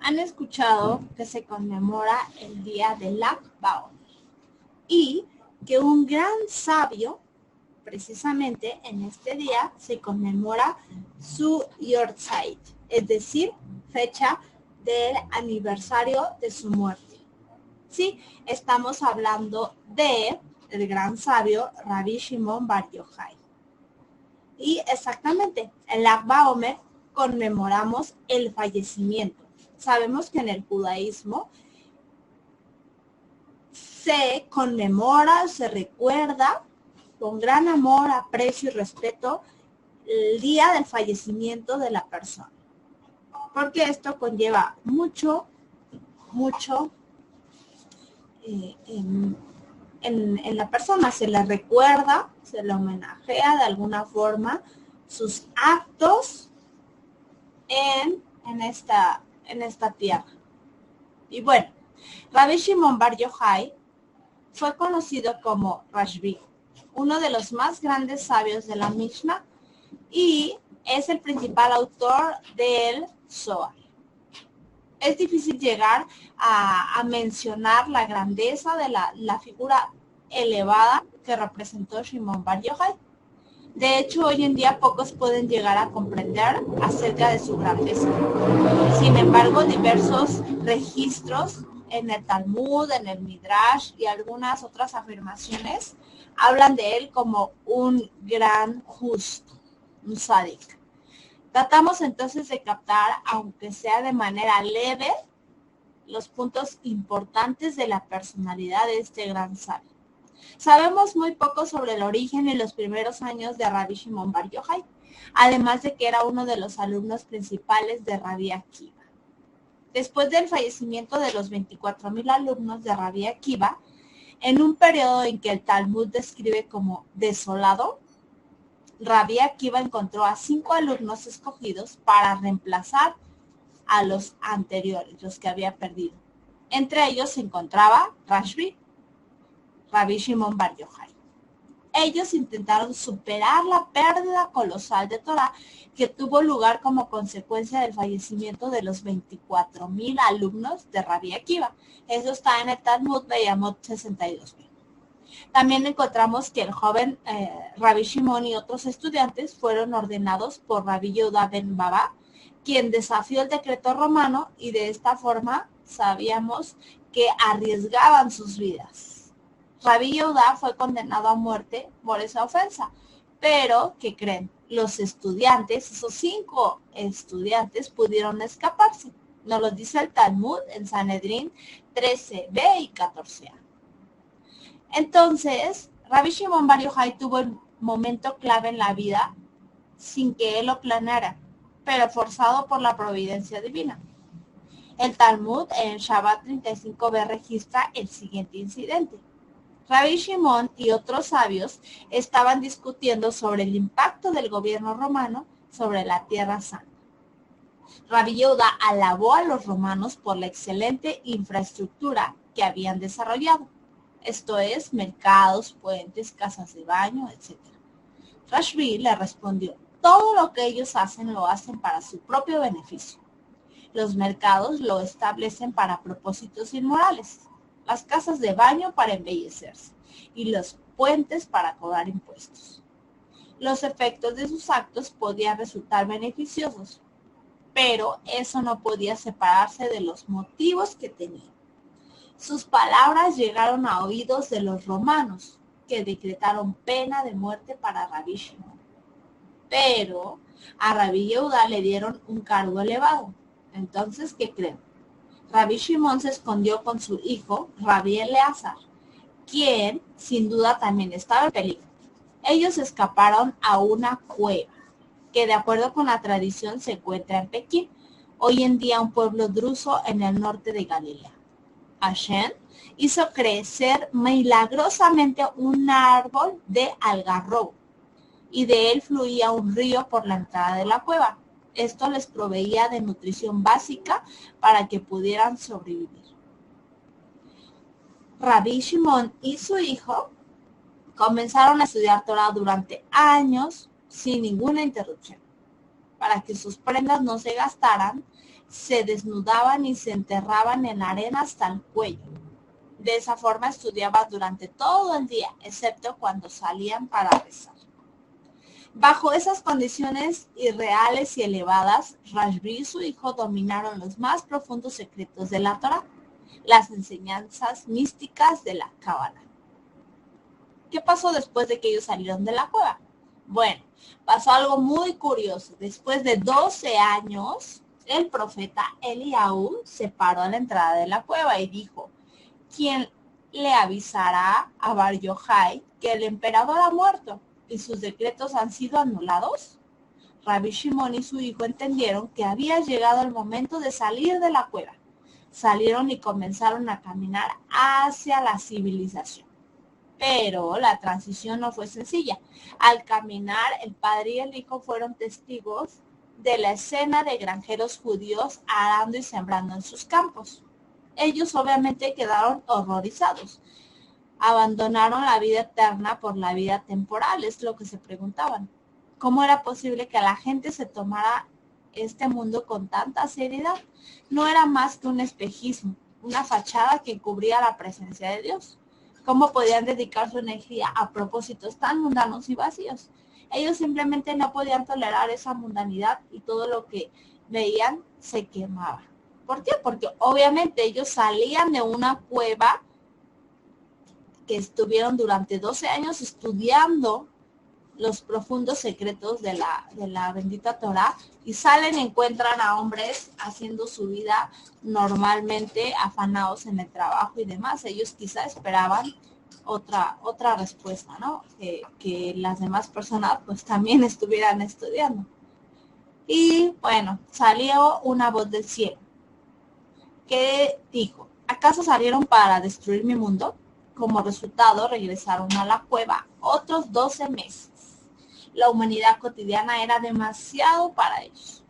Han escuchado que se conmemora el día de Lag BaOmer y que un gran sabio, precisamente en este día, se conmemora su Yortzeit, es decir, fecha del aniversario de su muerte. Sí, estamos hablando de el gran sabio Rabbi Shimon Bar Yochai. Y exactamente, en Lag BaOmer conmemoramos el fallecimiento. Sabemos que en el judaísmo se conmemora, se recuerda con gran amor, aprecio y respeto el día del fallecimiento de la persona. Porque esto conlleva mucho en la persona. Se le recuerda, se le homenajea de alguna forma sus actos en esta tierra. Y bueno, Rabbi Shimon Bar Yochai fue conocido como Rashbi, uno de los más grandes sabios de la Mishnah, y es el principal autor del Zohar. Es difícil llegar a mencionar la grandeza de la figura elevada que representó Shimon Bar Yochai. De hecho, hoy en día pocos pueden llegar a comprender acerca de su grandeza. Sin embargo, diversos registros en el Talmud, en el Midrash y algunas otras afirmaciones hablan de él como un gran justo, un sádic. Tratamos entonces de captar, aunque sea de manera leve, los puntos importantes de la personalidad de este gran sabio. Sabemos muy poco sobre el origen y los primeros años de Rabbi Shimon Bar Yochai, además de que era uno de los alumnos principales de Rabbi Akiva. Después del fallecimiento de los 24,000 alumnos de Rabbi Akiva, en un periodo en que el Talmud describe como desolado, Rabbi Akiva encontró a 5 alumnos escogidos para reemplazar a los anteriores, los que había perdido. Entre ellos se encontraba Rabbi Shimon Bar Yochai. Ellos intentaron superar la pérdida colosal de Torah que tuvo lugar como consecuencia del fallecimiento de los 24,000 alumnos de Rabbi Akiva. Eso está en el Talmud Beyamot 62. También encontramos que el joven Rabbi Shimon y otros estudiantes fueron ordenados por Rabbi Yehuda ben Baba, quien desafió el decreto romano, y de esta forma sabíamos que arriesgaban sus vidas. Rabbi Yehuda fue condenado a muerte por esa ofensa, pero, ¿qué creen? Los estudiantes, esos 5 estudiantes, pudieron escaparse. Nos lo dice el Talmud en Sanedrín 13b y 14a. Entonces, Rabbi Shimon Bar Yochai tuvo el momento clave en la vida sin que él lo planeara, pero forzado por la providencia divina. El Talmud en Shabbat 35b registra el siguiente incidente. Rabbi Shimon y otros sabios estaban discutiendo sobre el impacto del gobierno romano sobre la Tierra Santa. Rabbi Yehuda alabó a los romanos por la excelente infraestructura que habían desarrollado. Esto es, mercados, puentes, casas de baño, etc. Rashbi le respondió, todo lo que ellos hacen lo hacen para su propio beneficio. Los mercados lo establecen para propósitos inmorales, las casas de baño para embellecerse y los puentes para cobrar impuestos. Los efectos de sus actos podían resultar beneficiosos, pero eso no podía separarse de los motivos que tenían. Sus palabras llegaron a oídos de los romanos, que decretaron pena de muerte para Rabbi Shimon. Pero a Rabbi Yehuda le dieron un cargo elevado. Entonces, ¿qué creen? Rabbi Shimon se escondió con su hijo, Rabbi Eleazar, quien sin duda también estaba en peligro. Ellos escaparon a una cueva, que de acuerdo con la tradición se encuentra en Pekín, hoy en día un pueblo druso en el norte de Galilea. Hashem hizo crecer milagrosamente un árbol de algarrobo, y de él fluía un río por la entrada de la cueva. Esto les proveía de nutrición básica para que pudieran sobrevivir. Rabbi Shimon y su hijo comenzaron a estudiar Torah durante años sin ninguna interrupción. Para que sus prendas no se gastaran, se desnudaban y se enterraban en la arena hasta el cuello. De esa forma estudiaban durante todo el día, excepto cuando salían para rezar. Bajo esas condiciones irreales y elevadas, Rashbi y su hijo dominaron los más profundos secretos de la Torá, las enseñanzas místicas de la Cábala. ¿Qué pasó después de que ellos salieron de la cueva? Bueno, pasó algo muy curioso. Después de 12 años, el profeta Eliaú se paró a la entrada de la cueva y dijo: ¿quién le avisará a Bar Yochai que el emperador ha muerto y sus decretos han sido anulados? Rabbi Shimon y su hijo entendieron que había llegado el momento de salir de la cueva. Salieron y comenzaron a caminar hacia la civilización. Pero la transición no fue sencilla. Al caminar, el padre y el hijo fueron testigos de la escena de granjeros judíos arando y sembrando en sus campos. Ellos obviamente quedaron horrorizados. Abandonaron la vida eterna por la vida temporal, es lo que se preguntaban. ¿Cómo era posible que la gente se tomara este mundo con tanta seriedad? No era más que un espejismo, una fachada que cubría la presencia de Dios. ¿Cómo podían dedicar su energía a propósitos tan mundanos y vacíos? Ellos simplemente no podían tolerar esa mundanidad y todo lo que veían se quemaba. ¿Por qué? Porque obviamente ellos salían de una cueva que estuvieron durante 12 años estudiando los profundos secretos de la bendita Torá y salen y encuentran a hombres haciendo su vida normalmente, afanados en el trabajo y demás. Ellos quizá esperaban otra respuesta, ¿no? Que las demás personas pues también estuvieran estudiando. Y bueno, salió una voz del cielo que dijo: ¿acaso salieron para destruir mi mundo? Como resultado regresaron a la cueva otros 12 meses. La humanidad cotidiana era demasiado para ellos.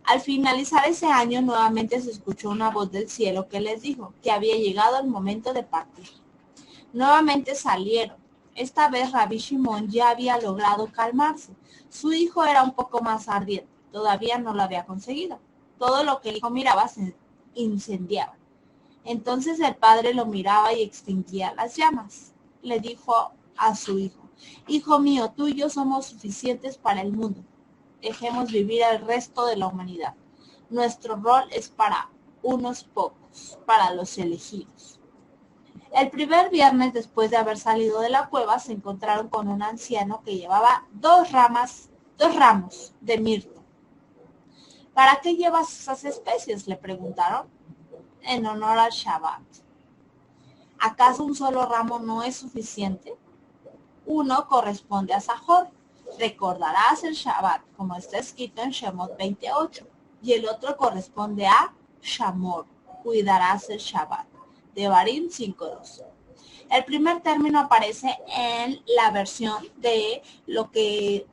Al finalizar ese año, nuevamente se escuchó una voz del cielo que les dijo que había llegado el momento de partir. Nuevamente salieron. Esta vez Rabbi Shimon ya había logrado calmarse. Su hijo era un poco más ardiente. Todavía no lo había conseguido. Todo lo que el hijo miraba se incendiaba. Entonces el padre lo miraba y extinguía las llamas. Le dijo a su hijo: hijo mío, tú y yo somos suficientes para el mundo. Dejemos vivir al resto de la humanidad. Nuestro rol es para unos pocos, para los elegidos. El primer viernes después de haber salido de la cueva, se encontraron con un anciano que llevaba dos ramos de mirto. ¿Para qué llevas esas especies?, le preguntaron. En honor al Shabbat. ¿Acaso un solo ramo no es suficiente? Uno corresponde a Sajor. Recordarás el Shabbat, como está escrito en Shemot 28. Y el otro corresponde a Shamor. Cuidarás el Shabbat. Devarim 5:2. El primer término aparece en la versión de lo que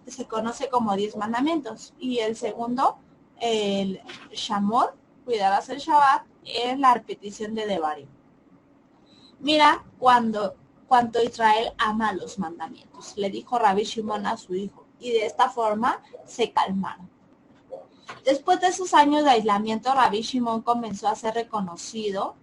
se conoce como 10 mandamientos. Y el segundo, el Shamor, cuidarás el Shabbat, es la repetición de Devarim. Mira cuánto Israel ama los mandamientos, le dijo Rabbi Shimon a su hijo, y de esta forma se calmaron. Después de esos años de aislamiento, Rabbi Shimon comenzó a ser reconocido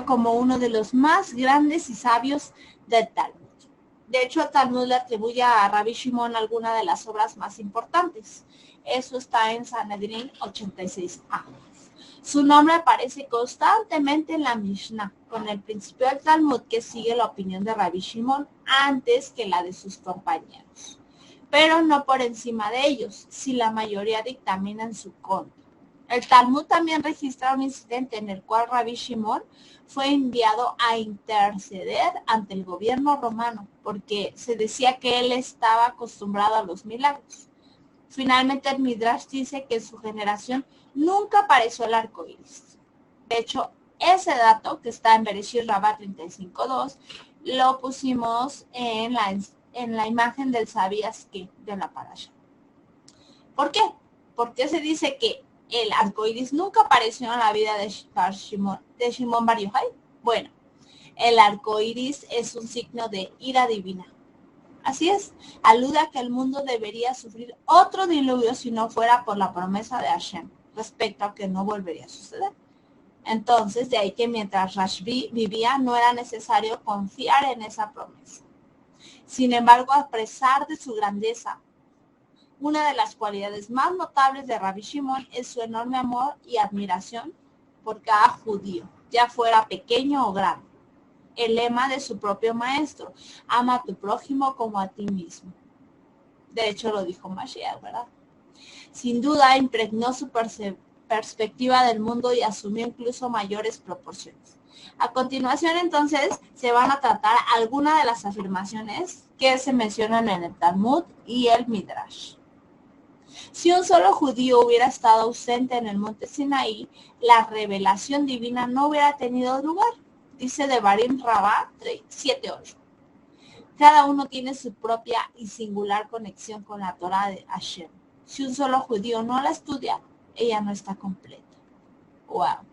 como uno de los más grandes y sabios del Talmud. De hecho, el Talmud le atribuye a Rabbi Shimon alguna de las obras más importantes. Eso está en Sanedrín 86a. Su nombre aparece constantemente en la Mishnah, con el principio del Talmud que sigue la opinión de Rabbi Shimon antes que la de sus compañeros. Pero no por encima de ellos, si la mayoría dictamina en su contra. El Talmud también registra un incidente en el cual Rabbi Shimon fue enviado a interceder ante el gobierno romano, porque se decía que él estaba acostumbrado a los milagros. Finalmente el Midrash dice que en su generación nunca apareció el arco iris. De hecho, ese dato que está en Bereshit Rabbah 35.2 lo pusimos en la imagen del ¿sabías qué? De la parasha. ¿Por qué? Porque se dice que el arco iris nunca apareció en la vida de Shimon Bar Yochai. Bueno, El arco iris es un signo de ira divina. Así es, alude a que el mundo debería sufrir otro diluvio si no fuera por la promesa de Hashem, respecto a que no volvería a suceder. Entonces, de ahí que mientras Rashbi vivía no era necesario confiar en esa promesa. Sin embargo, a pesar de su grandeza, una de las cualidades más notables de Rabbi Shimon es su enorme amor y admiración por cada judío, ya fuera pequeño o grande. El lema de su propio maestro, ama a tu prójimo como a ti mismo. De hecho, lo dijo Mashiach, ¿verdad? Sin duda, impregnó su perspectiva del mundo y asumió incluso mayores proporciones. A continuación, entonces, se van a tratar algunas de las afirmaciones que se mencionan en el Talmud y el Midrash. Si un solo judío hubiera estado ausente en el monte Sinaí, la revelación divina no hubiera tenido lugar. Dice Devarim Rabbah 7:8. Cada uno tiene su propia y singular conexión con la Torah de Hashem. Si un solo judío no la estudia, ella no está completa. Wow.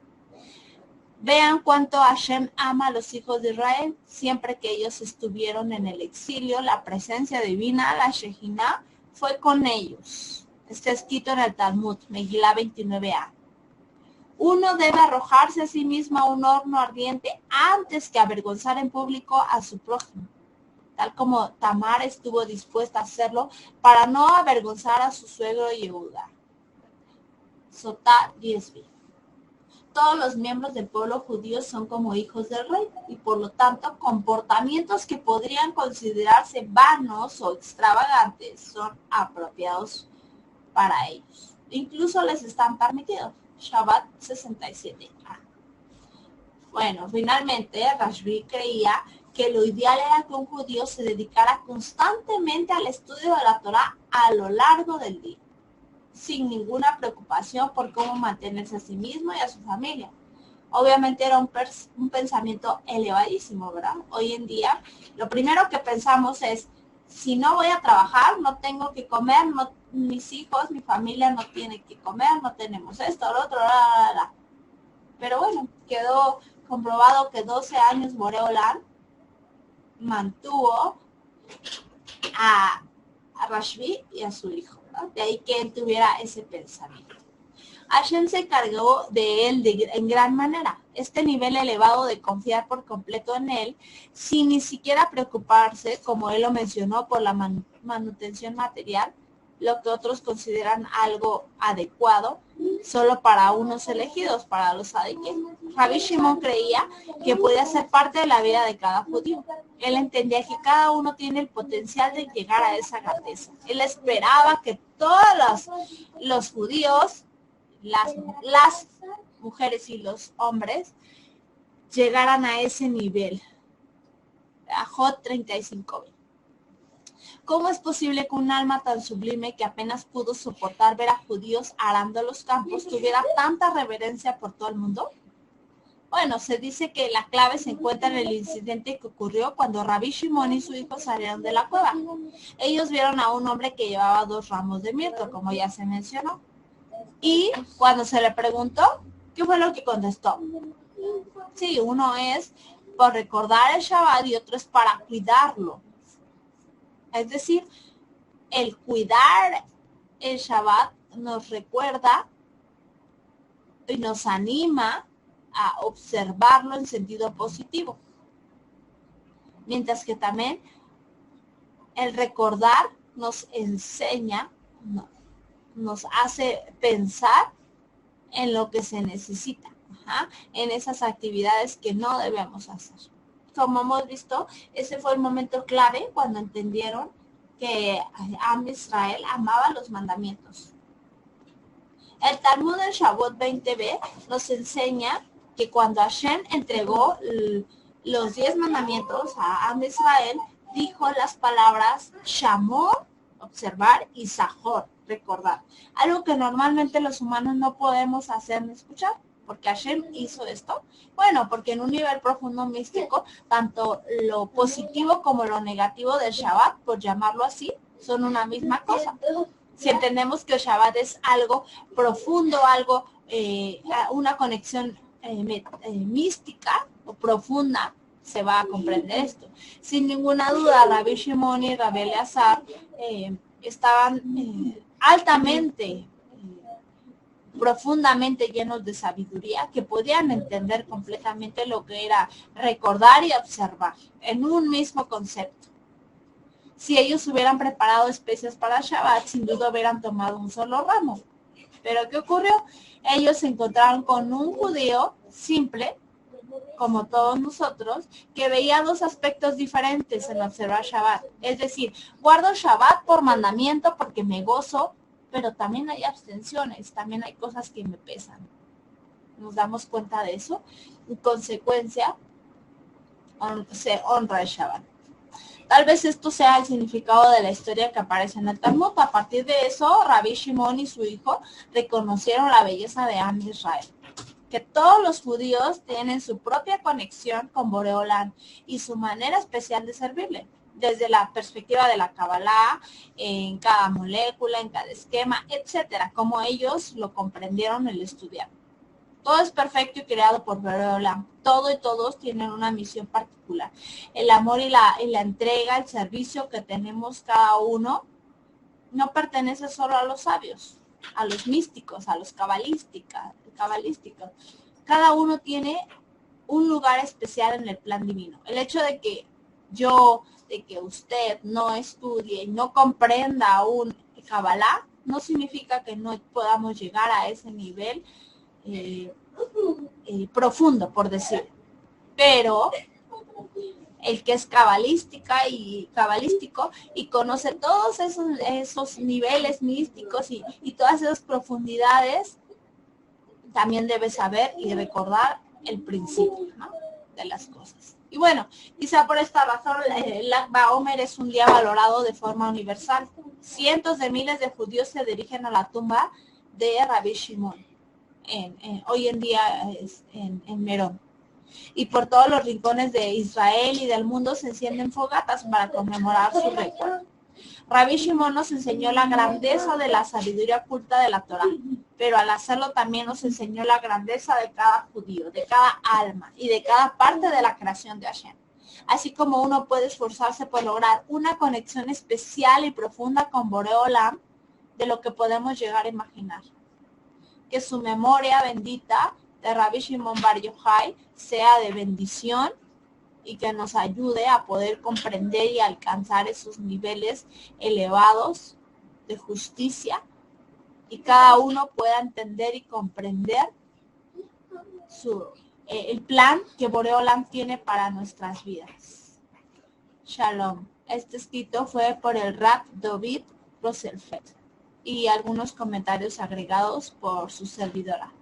Vean cuánto Hashem ama a los hijos de Israel. Siempre que ellos estuvieron en el exilio, la presencia divina, la Shejinah, fue con ellos. Está escrito en el Talmud, Megilá 29a. Uno debe arrojarse a sí mismo a un horno ardiente antes que avergonzar en público a su prójimo, tal como Tamar estuvo dispuesta a hacerlo para no avergonzar a su suegro Yehuda. Sotá 10b. Todos los miembros del pueblo judío son como hijos del rey y por lo tanto comportamientos que podrían considerarse vanos o extravagantes son apropiados para ellos. Incluso les están permitidos. Shabbat 67a. Bueno, finalmente Rashbi creía que lo ideal era que un judío se dedicara constantemente al estudio de la Torah a lo largo del día, sin ninguna preocupación por cómo mantenerse a sí mismo y a su familia. Obviamente era un pensamiento elevadísimo, ¿verdad? Hoy en día, lo primero que pensamos es, si no voy a trabajar, no tengo que comer, mis hijos, mi familia no tiene que comer, no tenemos esto, lo otro, la. Pero bueno, quedó comprobado que 12 años Boreolam mantuvo a Rashbi y a su hijo, ¿no? De ahí que él tuviera ese pensamiento. Hashem se encargó de él en gran manera. Este nivel elevado de confiar por completo en él, sin ni siquiera preocuparse, como él lo mencionó, por la manutención material, lo que otros consideran algo adecuado, solo para unos elegidos, para los sadiquim. Rabbi Shimon creía que podía ser parte de la vida de cada judío. Él entendía que cada uno tiene el potencial de llegar a esa grandeza. Él esperaba que todos los judíos, las mujeres y los hombres, llegaran a ese nivel. A Jot 35b. ¿Cómo es posible que un alma tan sublime que apenas pudo soportar ver a judíos arando los campos tuviera tanta reverencia por todo el mundo? Bueno, se dice que la clave se encuentra en el incidente que ocurrió cuando Rabbi Shimon y su hijo salieron de la cueva. Ellos vieron a un hombre que llevaba 2 ramos de mirto, como ya se mencionó. Y cuando se le preguntó, ¿qué fue lo que contestó? Sí, uno es por recordar el Shabbat y otro es para cuidarlo. Es decir, el cuidar el Shabbat nos recuerda y nos anima a observarlo en sentido positivo. Mientras que también el recordar nos enseña, nos hace pensar en lo que se necesita, en esas actividades que no debemos hacer. Como hemos visto, ese fue el momento clave cuando entendieron que Am Israel amaba los mandamientos. El Talmud del Shavuot 20b nos enseña que cuando Hashem entregó los 10 mandamientos a Am Israel, dijo las palabras Shamor, observar, y Zahor, recordar. Algo que normalmente los humanos no podemos hacer ni escuchar. ¿Por qué Hashem hizo esto? Bueno, porque en un nivel profundo místico, tanto lo positivo como lo negativo del Shabbat, por llamarlo así, son una misma cosa. Si entendemos que el Shabbat es algo profundo, una conexión mística o profunda, se va a comprender esto. Sin ninguna duda, Rabbi Shimon y Rabbi Eleazar estaban altamente, profundamente llenos de sabiduría, que podían entender completamente lo que era recordar y observar en un mismo concepto. Si ellos hubieran preparado especias para Shabbat, sin duda hubieran tomado un solo ramo. Pero ¿qué ocurrió? Ellos se encontraron con un judío simple, como todos nosotros, que veía dos aspectos diferentes en observar Shabbat. Es decir, guardo Shabbat por mandamiento porque me gozo, pero también hay abstenciones, también hay cosas que me pesan. Nos damos cuenta de eso. En consecuencia, se honra el Shabbat. Tal vez esto sea el significado de la historia que aparece en el Talmud. A partir de eso, Rabbi Shimon y su hijo reconocieron la belleza de Am Israel. Que todos los judíos tienen su propia conexión con Boreolán y su manera especial de servirle. Desde la perspectiva de la Kabbalah, en cada molécula, en cada esquema, etcétera, como ellos lo comprendieron el estudiar. Todo es perfecto y creado por Boreolán. Todo y todos tienen una misión particular. El amor y la entrega, el servicio que tenemos cada uno, no pertenece solo a los sabios, a los místicos, a los cabalísticos. Cada uno tiene un lugar especial en el plan divino. El hecho de que usted no estudie y no comprenda aún Kabbalah, no significa que no podamos llegar a ese nivel profundo, por decir. Pero el que es cabalístico y conoce todos esos niveles místicos y todas esas profundidades, también debe saber y recordar el principio, ¿no?, de las cosas. Y bueno, quizá por esta razón el Lag BaOmer es un día valorado de forma universal. Cientos de miles de judíos se dirigen a la tumba de Rabbi Shimon, hoy en día en Merón. Y por todos los rincones de Israel y del mundo se encienden fogatas para conmemorar su recuerdo. Rabbi Shimon nos enseñó la grandeza de la sabiduría oculta de la Torá, pero al hacerlo también nos enseñó la grandeza de cada judío, de cada alma y de cada parte de la creación de Hashem. Así como uno puede esforzarse por lograr una conexión especial y profunda con Boreolam, de lo que podemos llegar a imaginar. Que su memoria bendita de Rabbi Shimon Bar Yochai sea de bendición y que nos ayude a poder comprender y alcanzar esos niveles elevados de justicia y cada uno pueda entender y comprender el plan que Boreolam tiene para nuestras vidas. Shalom. Este escrito fue por el Rab David Rosenfeld y algunos comentarios agregados por su servidora.